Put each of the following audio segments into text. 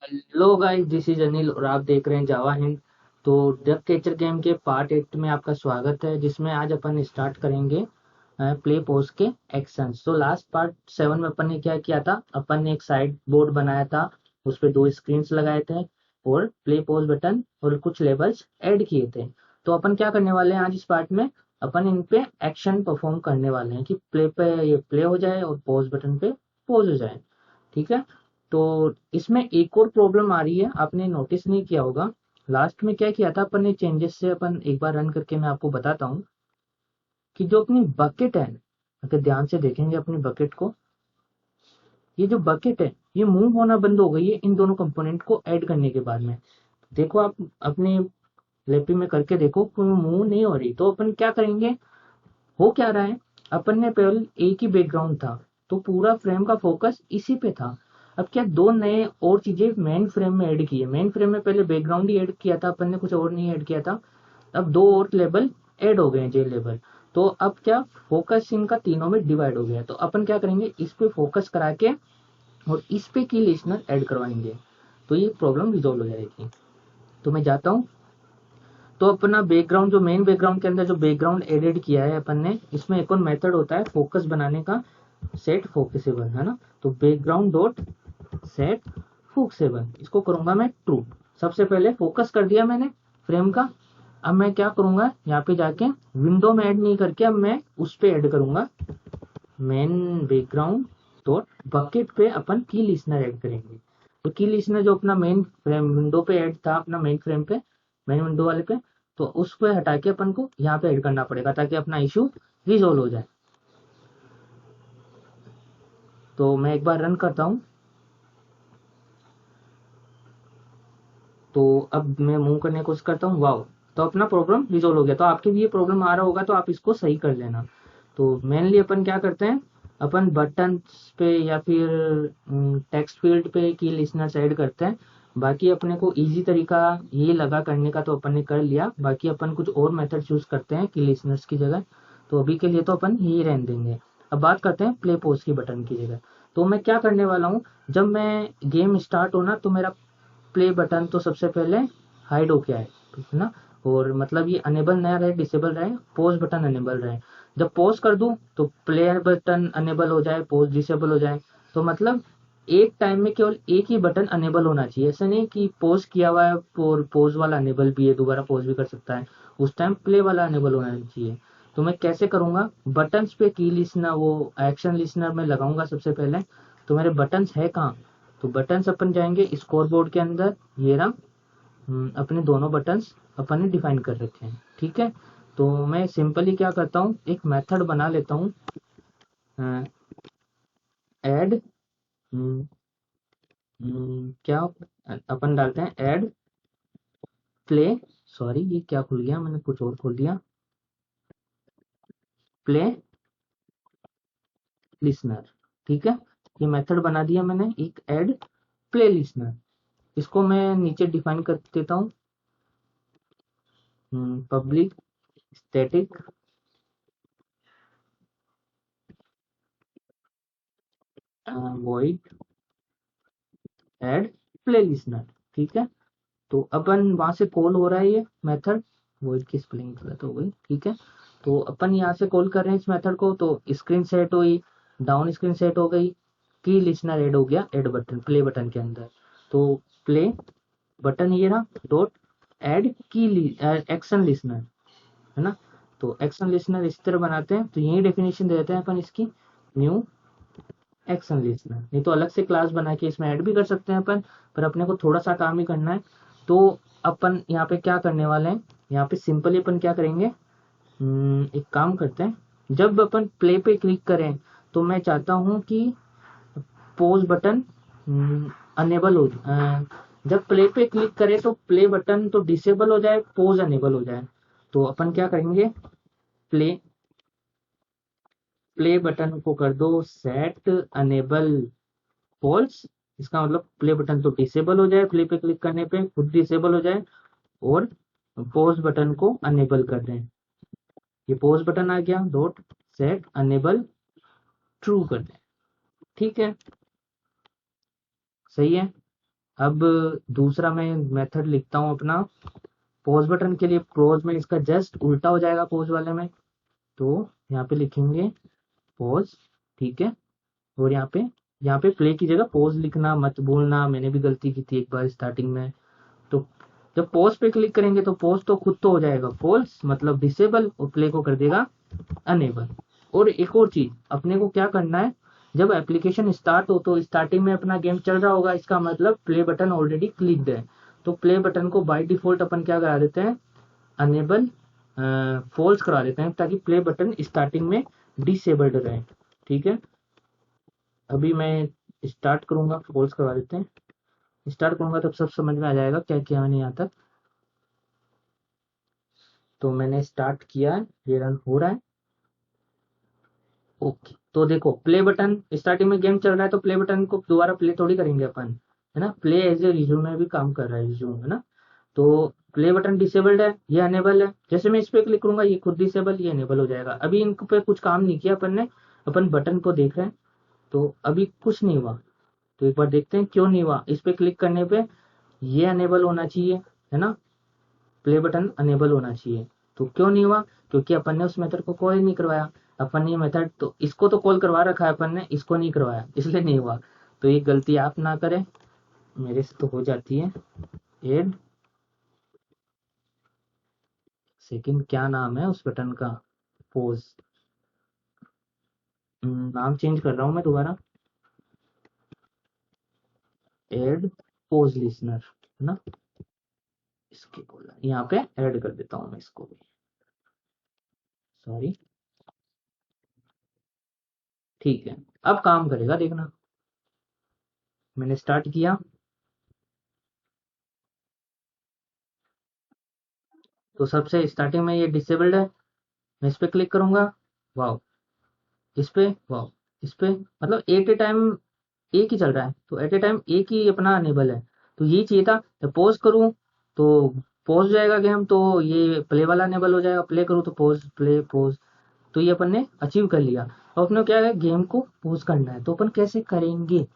Hello guys, this is Anil और आप देख रहे हैं जावा हिंद। तो डक कैचर गेम के पार्ट 8 में आपका स्वागत है, जिसमें आज अपन स्टार्ट करेंगे प्ले पोज के एक्शंस। तो लास्ट पार्ट 7 में अपन ने क्या किया था, अपन ने एक साइड बोर्ड बनाया था, उस पे दो स्क्रीन्स लगाए थे और प्ले पोज बटन और कुछ लेबल्स ऐड किए थे। तो अपन क्या करने वाले हैं आज इस पार्ट में, अपन इन पे एक्शन परफॉर्म करने वाले हैं कि प्ले पे ये प्ले हो जाए और पॉज बटन पे पॉज हो जाए। ठीक है। तो इसमें एक और प्रॉब्लम आ रही है, आपने नोटिस नहीं किया होगा। लास्ट में क्या किया था अपन ने चेंजेस से, अपन एक बार रन करके मैं आपको बताता हूँ कि जो अपनी बकेट है, अगर ध्यान से देखेंगे अपनी बकेट को, ये जो बकेट है ये मूव होना बंद हो गई है इन दोनों कंपोनेंट को ऐड करने के बाद में। देखो आप अपने लैपटॉप में करके देखो, कोई मूव नहीं हो रही। तो अपन क्या करेंगे, हो क्या रहा है, अपन ने पहले एक ही बैकग्राउंड था तो पूरा फ्रेम का फोकस इसी पे था। अब क्या दो नए और चीजें मेन फ्रेम में ऐड की है। मेन फ्रेम में पहले बैकग्राउंड ही ऐड किया था अपन ने, कुछ और नहीं ऐड किया था। अब दो और लेबल ऐड हो गए हैं, जे लेबल। तो अब क्या, फोकस इनका तीनों में डिवाइड हो गया है। तो अपन क्या करेंगे, इस पे फोकस करा के और इस पे की लिस्नर ऐड करवाएंगे, तो ये प्रॉब्लम रिजोल्व हो जाएगी। तो मैं जाता हूँ। तो अपना बैकग्राउंड, जो मेन बैकग्राउंड के अंदर जो बैकग्राउंड एडिट किया है अपन ने, इसमें एक और मेथड होता है फोकस बनाने का, सेट फोकसेबल, है ना। तो बैकग्राउंड डॉट सेट फोकसेबल, इसको करूंगा मैं ट्रू। सबसे पहले फोकस कर दिया मैंने फ्रेम का। अब मैं क्या करूंगा, यहाँ पे जाके विंडो में ऐड नहीं करके अब मैं उस पे ऐड करूंगा, मेन बैकग्राउंड डॉट बकेट पे अपन की लिसनर ऐड करेंगे। तो की लिसनर जो अपना मेन फ्रेम विंडो पे ऐड था, अपना मेन फ्रेम पे, मेन विंडो वाले पे, तो उस पे हटा के अपन को यहाँ पे ऐड करना पड़ेगा ताकि अपना इशू रिजोल्व हो जाए। तो मैं एक बार रन करता हूँ। तो अब मैं मूव करने की कोशिश करता हूँ, वाओ। तो अपना प्रॉब्लम रिजोल्व हो गया। तो आपके भी ये प्रॉब्लम आ रहा होगा तो आप इसको सही कर लेना। तो मेनली अपन क्या करते हैं, अपन बटन पे या फिर टेक्स्ट फील्ड पे की लिसनर्स ऐड करते हैं। बाकी अपने को इजी तरीका ये लगा करने का तो अपन ने कर लिया, बाकी अपन कुछ और मेथड चूज करते हैं की लिसनर्स की जगह। तो अभी के लिए तो अपन यही रहने देंगे। अब बात करते हैं प्ले पोज की बटन की जगह। तो मैं क्या करने वाला हूँ, जब मैं गेम स्टार्ट होना तो मेरा प्ले बटन तो सबसे पहले हाइड हो गया है, ठीक है ना। और मतलब ये अनेबल ना रहे, डिसेबल रहे, पॉज बटन अनेबल रहे। जब पॉज कर दूं तो प्ले बटन अनेबल हो जाए, पॉज डिसेबल हो जाए। तो मतलब एक टाइम में केवल एक ही बटन अनेबल होना चाहिए, ऐसा नहीं कि पॉज किया हुआ है और पॉज वाला अनेबल भी है, दोबारा पॉज भी कर सकता है। उस टाइम प्ले वाला अनेबल होना चाहिए। तो मैं कैसे करूंगा, बटन्स पे की लिसनर, वो एक्शन लिसनर में लगाऊंगा सबसे पहले। तो मेरे बटन्स है कहाँ, तो बटन्स अपन जाएंगे स्कोर बोर्ड के अंदर, ये रहा। अपने दोनों बटन्स अपन ने डिफाइन कर रखे हैं, ठीक है। तो मैं सिंपली क्या करता हूँ, एक मेथड बना लेता हूँ, ऐड, क्या अपन डालते हैं, ऐड प्ले, सॉरी ये क्या खुल गया, मैंने कुछ और खोल दिया, प्ले लिसनर, ठीक है। ये मेथड बना दिया मैंने, एक ऐड प्ले लिसनर। इसको मैं नीचे डिफाइन कर देता हूँ, public static void add play listener, ठीक है। तो अपन वहां से कॉल हो रहा है ये मेथड, वॉइड की स्पेलिंग गलत हो गई, ठीक है। तो अपन यहाँ से कॉल कर रहे हैं इस मेथड को। तो स्क्रीन सेट हुई, डाउन स्क्रीन सेट हो गई, की लिसनर ऐड हो गया, ऐड बटन प्ले बटन के अंदर। तो प्ले बटन ये रहा, डॉट ऐड की एक्शन लिसनर, है ना। तो एक्शन लिसनर इस तरह बनाते हैं, तो यही डेफिनेशन दे देते हैं अपन इसकी, न्यू एक्शन लिसनर। नहीं तो अलग से क्लास बना के इसमें ऐड भी कर सकते हैं अपन, पर अपने को थोड़ा सा काम ही करना है। तो अपन यहाँ पे क्या करने वाले हैं, यहाँ पे सिंपली अपन क्या करेंगे, एक काम करते हैं, जब अपन प्ले पे क्लिक करें तो मैं चाहता हूँ कि पॉज बटन अनेबल हो, जब प्ले पे क्लिक करें तो प्ले बटन तो डिसेबल हो जाए, पॉज अनेबल हो जाए। तो अपन क्या करेंगे, प्ले प्ले बटन को कर दो सेट अनेबल फॉल्स। इसका मतलब प्ले बटन तो डिसेबल हो जाए, प्ले पे क्लिक करने पे खुद डिसेबल हो जाए, और पॉज बटन को अनेबल कर दें। ये पॉज बटन आ गया, डॉट सेट अनेबल ट्रू कर दें, ठीक है, सही है। अब दूसरा मैं मेथड लिखता हूँ अपना पॉज बटन के लिए। पॉज में इसका जस्ट उल्टा हो जाएगा पॉज वाले में, तो यहाँ पे लिखेंगे पॉज, ठीक है। और यहाँ पे प्ले की जगह पॉज लिखना मत भूलना, मैंने भी गलती की थी एक बार स्टार्टिंग में। तो जब पॉज पे क्लिक करेंगे तो पॉज तो खुद तो हो जाएगा फॉल्स मतलब डिसेबल, और प्ले को कर देगा अनेबल। और एक और चीज अपने को क्या करना है, जब एप्लीकेशन स्टार्ट हो तो स्टार्टिंग में अपना गेम चल रहा होगा, इसका मतलब प्ले बटन ऑलरेडी क्लिक्ड है, तो प्ले बटन को बाय डिफॉल्ट अपन क्या करा देते हैं, अनेबल फॉल्स करा देते हैं, ताकि प्ले बटन स्टार्टिंग में डिसेबल्ड रहे, ठीक है। अभी मैं स्टार्ट करूंगा, फॉल्स करवा देते हैं, स्टार्ट करूंगा तब सब समझ में आ जाएगा क्या क्या नहीं आता। तो मैंने स्टार्ट किया है, ये रन हो रहा है, ओके। तो देखो प्ले बटन स्टार्टिंग में गेम चल रहा है, तो प्ले बटन को दोबारा प्ले थोड़ी करेंगे अपन, है ना। प्ले एज ए रिज्यूम में भी काम कर रहा है रिज्यूम, है ना। तो प्ले बटन डिसेबल्ड है, ये अनेबल है, जैसे मैं इस पे क्लिक करूंगा ये खुद डिसेबल, ये अनेबल हो जाएगा। अभी इन पे कुछ काम नहीं किया अपन ने, अपन बटन को देख रहे हैं, तो अभी कुछ नहीं हुआ। तो एक बार देखते हैं क्यों नहीं हुआ। इस पे क्लिक करने पे ये अनेबल होना चाहिए, है ना, प्ले बटन अनेबल होना चाहिए। तो क्यों नहीं हुआ, क्योंकि अपन ने उस मेथड को कॉल ही नहीं करवाया। अपन ने मेथड तो इसको तो कॉल करवा रखा है अपन ने, इसको नहीं करवाया, इसलिए नहीं हुआ। तो ये गलती आप ना करें, मेरे से तो हो जाती है। एड सेकंड, क्या नाम है उस बटन का, पोज, नाम चेंज कर रहा हूं मैं दोबारा, एड पोज लिसनर, है ना। इसके बोला यहाँ पे ऐड कर देता हूँ मैं इसको भी, सॉरी, ठीक है। अब काम करेगा देखना, मैंने स्टार्ट किया तो सबसे स्टार्टिंग में ये डिसेबल्ड है, मैं इस पे क्लिक करूंगा, वाओ, इस पे वाओ, इस पे, मतलब एट ए टाइम एक ही चल रहा है, तो एट ए टाइम एक ही अपना अनेबल है। तो यही चाहिए था, जब पॉज करूं तो पॉज जाएगा गेम, तो ये प्ले वाला अनेबल हो जाएगा, प्ले करूं तो पॉज, प्ले पॉज, तो ये अपन ने अचीव कर लिया। अब अपने को क्या है, गेम को पॉज करना है, तो अपन कैसे करेंगे।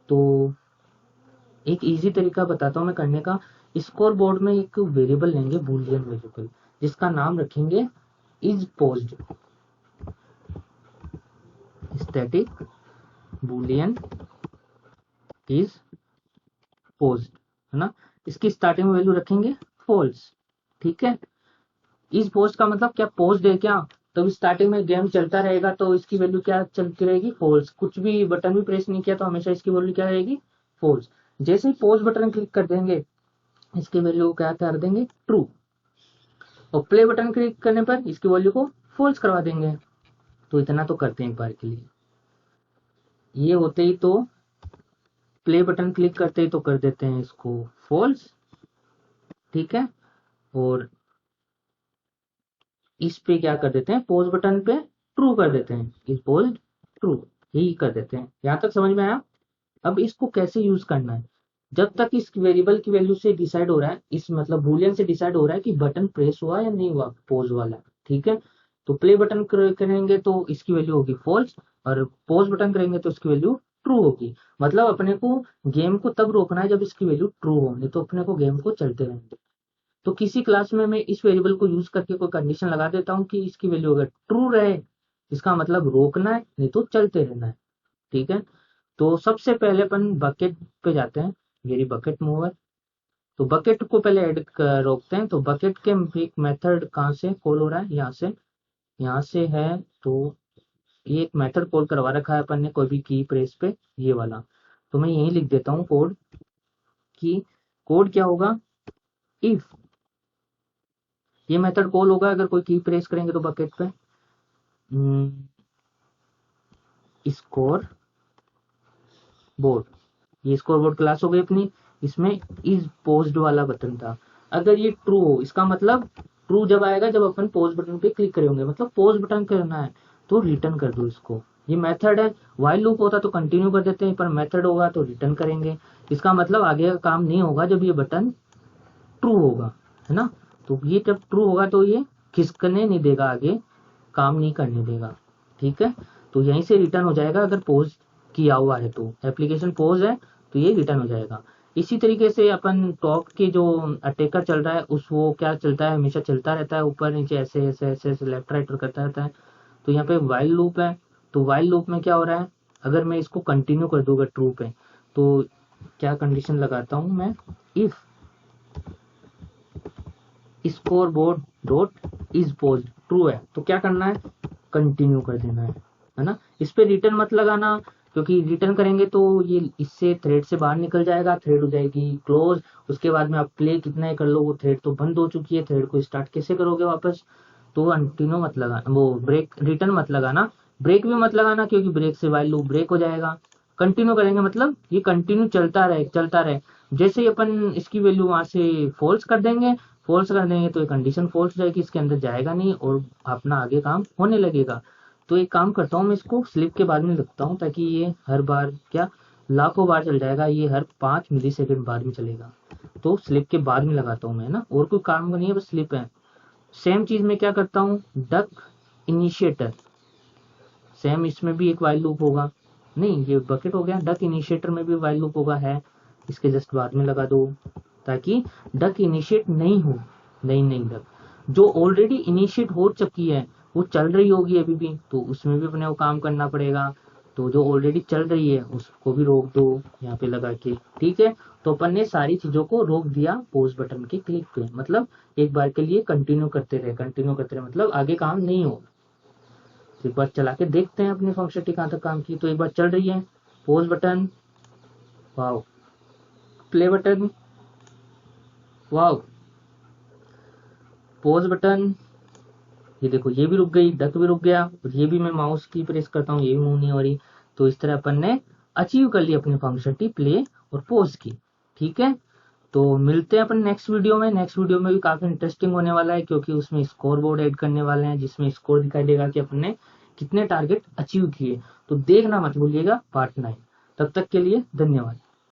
तो एक इजी तरीका बताता हूँ मैं करने का। स्कोर बोर्ड में एक वेरिएबल लेंगे, बूलियन वेरिएबल, जिसका नाम रखेंगे is posed, static Boolean is posed, है ना। इसकी स्टार्टिंग वैल्यू रखेंगे फॉल्स, ठीक है। इज पोस्ट का मतलब क्या, पोस्ट है क्या, तो स्टार्टिंग में गेम चलता रहेगा तो इसकी वैल्यू क्या चलती रहेगी, फॉल्स। कुछ भी बटन भी प्रेस नहीं किया तो हमेशा इसकी वैल्यू क्या रहेगी, फॉल्स। जैसे ही पोस्ट बटन क्लिक कर देंगे इसकी वैल्यू क्या कर देंगे, ट्रू। और प्ले बटन क्लिक करने पर इसकी वैल्यू को फॉल्स करवा देंगे। तो इतना तो करते हैं एक बार के लिए। ये होते ही तो प्ले बटन क्लिक करते ही तो कर देते हैं इसको फॉल्स, ठीक है। और इस पे क्या कर देते हैं, पोज बटन पे ट्रू कर देते हैं, इस पोज ट्रू, यही कर देते हैं। यहां तक समझ में आया। अब इसको कैसे यूज करना है, जब तक इस वेरिएबल की वैल्यू से डिसाइड हो रहा है, इस मतलब बूलियन से डिसाइड हो रहा है कि बटन प्रेस हुआ या नहीं हुआ पोज वाला, ठीक है। तो प्ले बटन करेंगे तो इसकी वैल्यू होगी फॉल्स, और पोज बटन करेंगे तो इसकी वैल्यू ट्रू होगी। मतलब अपने को गेम को तब रोकना है जब इसकी वैल्यू ट्रू हो, नहीं तो अपने को गेम को चलते रहेंगे। तो किसी क्लास में मैं इस वेरिएबल को यूज करके कोई कंडीशन लगा देता हूँ कि इसकी वैल्यू अगर ट्रू रहे, इसका मतलब रोकना है, नहीं तो चलते रहना है, ठीक है। तो सबसे पहले अपन बकेट पे जाते हैं, मेरी बकेट मूवर। तो बकेट को पहले रोकते हैं। तो बकेट के एक मेथड कहाँ से कॉल हो रहा है, यहाँ से है। तो ये एक मेथड कॉल करवा रखा है अपन ने कोई भी की प्रेस पे, ये वाला। तो मैं यही लिख देता हूँ कोड, की कोड क्या होगा, इफ, ये मेथड कॉल होगा अगर कोई की प्रेस करेंगे तो बकेट पे, स्कोर बोर्ड, ये स्कोर बोर्ड क्लास हो गई अपनी। इसमें इज पोज्ड वाला बटन था, अगर ये ट्रू हो, इसका मतलब ट्रू जब आएगा जब अपन पोज बटन पे क्लिक करेंगे, मतलब पोज बटन करना है तो रिटर्न कर दो इसको। ये मेथड है, वाइल लूप होता तो कंटिन्यू कर देते हैं, पर मेथड होगा तो रिटर्न करेंगे। इसका मतलब आगे का काम नहीं होगा जब ये बटन ट्रू होगा, है ना। तो ये जब ट्रू होगा तो ये खिसकने नहीं देगा, आगे काम नहीं करने देगा, ठीक है। तो यहीं से रिटर्न हो जाएगा, अगर पोज किया हुआ है तो एप्लीकेशन पोज है तो ये रिटर्न हो जाएगा। इसी तरीके से अपन टॉप के जो अटैकर चल रहा है उस वो क्या चलता है, हमेशा चलता रहता है ऊपर नीचे ऐसे ऐसे ऐसे ऐसे लेफ्ट राइट करता रहता है। तो यहाँ पे वाइल लूप है, तो वाइल लूप में क्या हो रहा है, अगर मैं इसको कंटिन्यू कर दूंगा ट्रू पे, तो क्या कंडीशन लगाता हूं मैं, if score board dot is pose true है तो क्या करना है, कंटिन्यू कर देना है ना। इस पे रिटर्न मत लगाना, क्योंकि रिटर्न करेंगे तो ये इससे थ्रेड से बाहर निकल जाएगा, थ्रेड हो जाएगी क्लोज। उसके बाद में आप प्ले कितना ही कर लो, वो थ्रेड तो बंद हो चुकी है, थ्रेड को स्टार्ट कैसे करोगे वापस। तो कंटिन्यू मत लगाना, वो ब्रेक रिटर्न मत लगाना, ब्रेक भी मत लगाना, क्योंकि ब्रेक से वाइल लूप ब्रेक हो जाएगा। कंटिन्यू करेंगे मतलब ये कंटिन्यू चलता रहे चलता रहे। जैसे ही अपन इसकी वैल्यू वहां से फॉल्स कर देंगे, फॉल्स कर देंगे तो ये कंडीशन फॉल्स हो जाएगी, इसके अंदर जाएगा नहीं और अपना आगे काम होने लगेगा। तो एक काम करता हूँ, मैं इसको स्लिप के बाद में लिखता हूँ, ताकि ये हर बार क्या लाखों बार चल जाएगा, ये हर 5 मिली सेकेंड बाद में चलेगा। तो स्लिप के बाद में लगाता हूँ मैं ना, और कोई काम नहीं है, बस स्लिप है। सेम चीज में क्या करता हूँ, डक इनिशिएटर, सेम इसमें भी एक वाइल लूप होगा, नहीं ये बकेट हो गया, डक इनिशिएटर में भी वाइल लूप होगा है, इसके जस्ट बाद में लगा दो, ताकि डक इनिशिएट नहीं हो, नहीं डक जो ऑलरेडी इनिशिएट हो चुकी है वो चल रही होगी अभी भी, तो उसमें भी अपने को काम करना पड़ेगा। तो जो ऑलरेडी चल रही है उसको भी रोक दो यहाँ पे लगा के, ठीक है। तो अपन ने सारी चीजों को रोक दिया पॉज बटन के क्लिक पे, मतलब एक बार के लिए कंटिन्यू करते रहे मतलब आगे काम नहीं हो। तो एक बार चला के देखते हैं अपनी फंक्शनलिटी कहाँ तक काम की। तो एक बार चल रही है, pause button, wow, play button, wow, pause button, ये देखो ये भी रुक गई, डक भी रुक गया, और ये भी मैं माउस की प्रेस करता हूँ, ये भी मूव नहीं हो रही। तो इस तरह अपन ने अचीव कर ली अपनी फंक्शनलिटी प्ले और पॉज की, ठीक है। तो मिलते हैं अपन नेक्स्ट वीडियो में। नेक्स्ट वीडियो में भी काफी इंटरेस्टिंग होने वाला है, क्योंकि उसमें स्कोर बोर्ड ऐड करने वाले हैं, जिसमें स्कोर दिखाई देगा कि अपन ने कितने टारगेट अचीव किए। तो देखना मत भूलिएगा पार्ट 9। तब तक के लिए धन्यवाद।